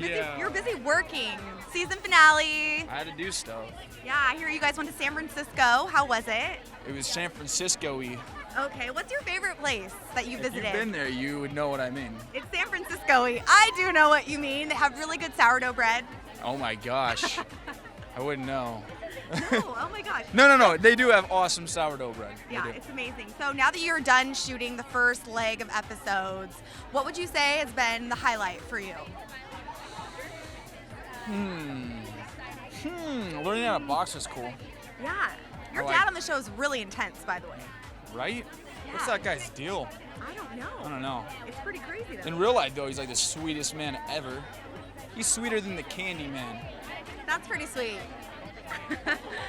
busy. Yeah. You're busy working. Season finale. I had to do stuff. Yeah, I hear you guys went to San Francisco. How was it? It was San Francisco-y. Okay, what's your favorite place that you If visited? you've been there, you would know what I mean. It's San Francisco-y. I do know what you mean. They have really good sourdough bread. Oh my gosh. I wouldn't know. No, oh my gosh. No. They do have awesome sourdough bread. They Yeah, do. it's amazing. So now that you're done shooting the first leg of episodes, what would you say has been the highlight for you? Learning how to box is cool, Yeah. Your I like- dad on the show is really intense, by the way. right? What's Yeah. that guy's deal? I don't know. I don't know. It's pretty crazy though. In real life, though, he's like the sweetest man ever. He's sweeter than the Candy Man. That's pretty sweet.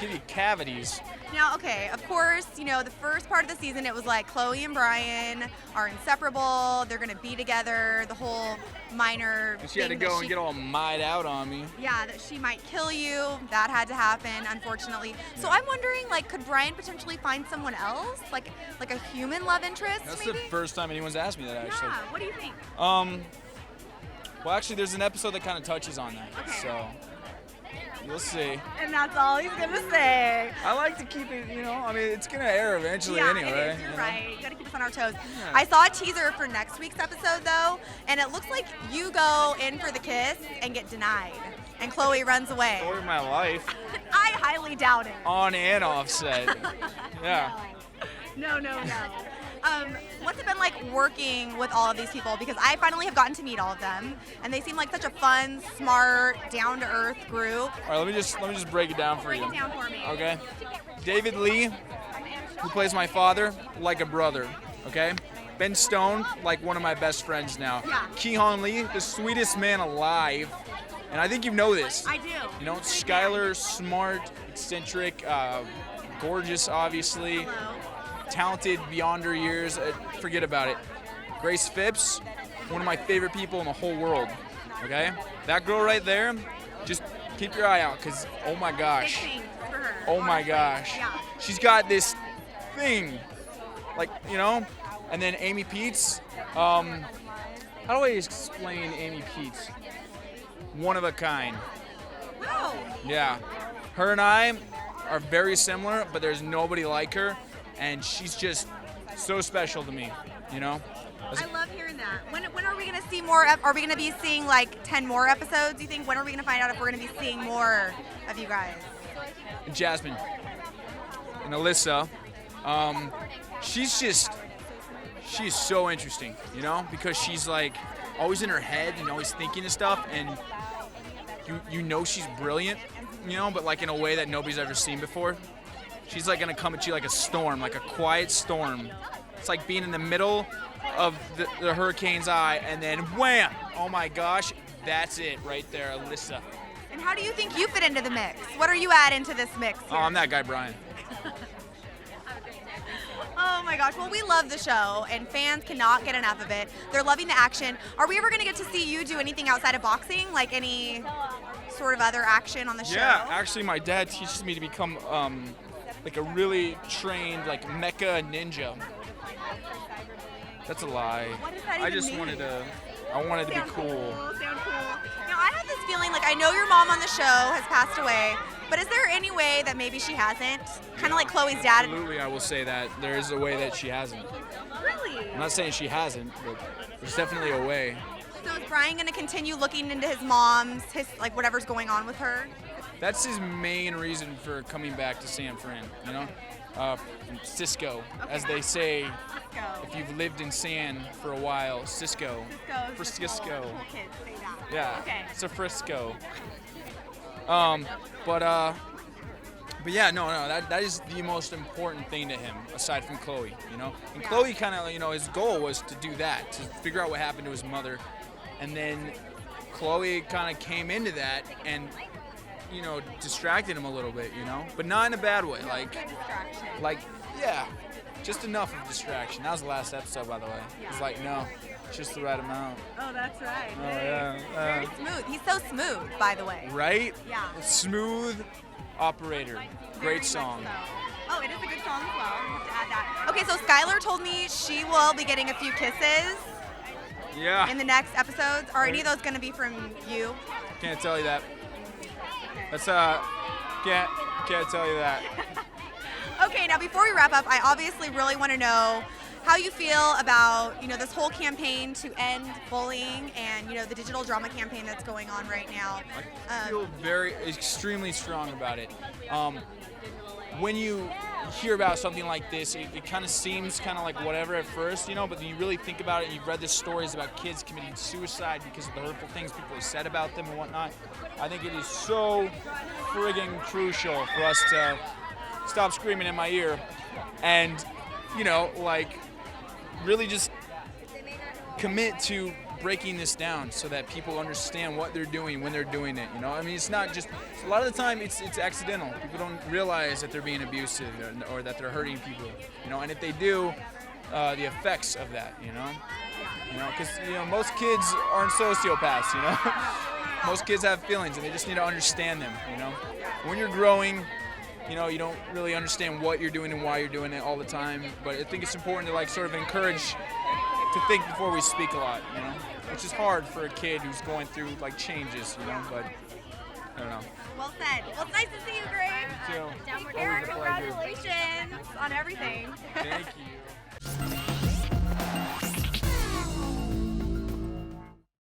Give you cavities. Now, okay, of course, you know, the first part of the season, it was like Chloe and Brian are inseparable. They're going to be together. The whole minor And she had to thing that go and get all mied out on me. Yeah, that she might kill you. That had to happen, unfortunately. So I'm wondering, like, could Brian potentially find someone else? Like a human love interest, That's maybe? the first time anyone's asked me that, actually. Yeah, what do you think? Well, actually, there's an episode that kind of touches on that. Okay. So, you'll see. And that's all he's going to say. I like to keep it, I mean, it's going to air eventually Yeah, anyway. it is. you You're know? right. You gotta keep us on our toes. Yeah. I saw a teaser for next week's episode though, and it looks like you go in for the kiss and get denied, and Chloe runs away. Story of my life, I highly doubt it. on and off set. Yeah. No. What's it been like working with all of these people? Because I finally have gotten to meet all of them, and they seem like such a fun, smart, down-to-earth group. All right, let me just break it down for Break you. it down for me. Okay. David Lee, who plays my father, like a brother. Okay. Ben Stone, like one of my best friends now. Yeah. Keehan Lee, the sweetest man alive, and I think you know this. I do. You know, Skylar, smart, eccentric, gorgeous, obviously, Hello. talented beyond her years. Forget about it. Grace Phipps, one of my favorite people in the whole world. Okay, that girl right there, just keep your eye out, cause oh my Big gosh, things for her. oh my honestly. gosh, Yeah. she's got this thing, like And then Amy Peets. How do I explain Amy Peets? One of a kind. Wow. Yeah. Her and I are very similar, but there's nobody like her, and she's just so special to me, I love hearing that. When are we going to see more? Are we going to be seeing like 10 more episodes, you think? When are we going to find out if we're going to be seeing more of you guys? Jasmine and Alyssa, she's so interesting, because she's like always in her head and always thinking of stuff, and she's brilliant, but like in a way that nobody's ever seen before. She's like gonna come at you like a storm, like a quiet storm. It's like being in the middle of the hurricane's eye, and then wham! Oh my gosh, that's it right there, Alyssa. And how do you think you fit into the mix? What are you adding to this mix here? Oh, I'm that guy, Brian. Oh my gosh, well, we love the show, and fans cannot get enough of it. They're loving the action. Are we ever going to get to see you do anything outside of boxing, like any sort of other action on the show? Yeah, actually, my dad teaches me to become like a really trained, like mecha ninja. That's a lie. What does that I even just mean? wanted to be Sound cool. Sound cool. Now, I have this feeling, like, I know your mom on the show has passed away, but is there any way that maybe she hasn't? Kind of like Chloe's dad. Absolutely, I will say that there is a way that she hasn't. Really? I'm not saying she hasn't, but there's definitely a way. So is Brian going to continue looking into his mom's, like, whatever's going on with her? That's his main reason for coming back to San Fran, Cisco, as they say. If you've lived in San for a while, Cisco. Frisco. Cool kids say that. Yeah, Okay. it's a Frisco. But yeah, no, that is the most important thing to him, aside from Chloe, And Yeah. Chloe kind of, his goal was to do that, to figure out what happened to his mother. And then Chloe kind of came into that and, distracted him a little bit, But not in a bad way, yeah, just enough of distraction. That was the last episode, by the way. It's like, no, just the right amount. Oh, that's right. Oh, yeah. Very smooth. He's so smooth, by the way. Right? Yeah. Smooth operator. Very Great much song. so. Oh, it is a good song as well. I'll have to add that. Okay, so Skylar told me she will be getting a few kisses. Yeah. in the next episodes? Are any of those going to be from you? Can't tell you that. That's can't tell you that. Okay, now before we wrap up, I obviously really want to know how you feel about, this whole campaign to end bullying and, the digital drama campaign that's going on right now. I feel extremely strong about it. When you hear about something like this, it kind of seems kind of like whatever at first, but then you really think about it and you've read the stories about kids committing suicide because of the hurtful things people have said about them and whatnot. I think it is so friggin' crucial for us to stop screaming in my ear and, really just commit to breaking this down so that people understand what they're doing when they're doing it. It's not just, a lot of the time it's accidental. People don't realize that they're being abusive or that they're hurting people, and if they do, the effects of that, because most kids aren't sociopaths. Most kids have feelings and they just need to understand them. When you're growing, you don't really understand what you're doing and why you're doing it all the time, but I think it's important to sort of encourage to think before we speak a lot, which is hard for a kid who's going through changes, but I don't know. Well said. Well, it's nice to see you, Greg. You too. Congratulations on everything. Thank you.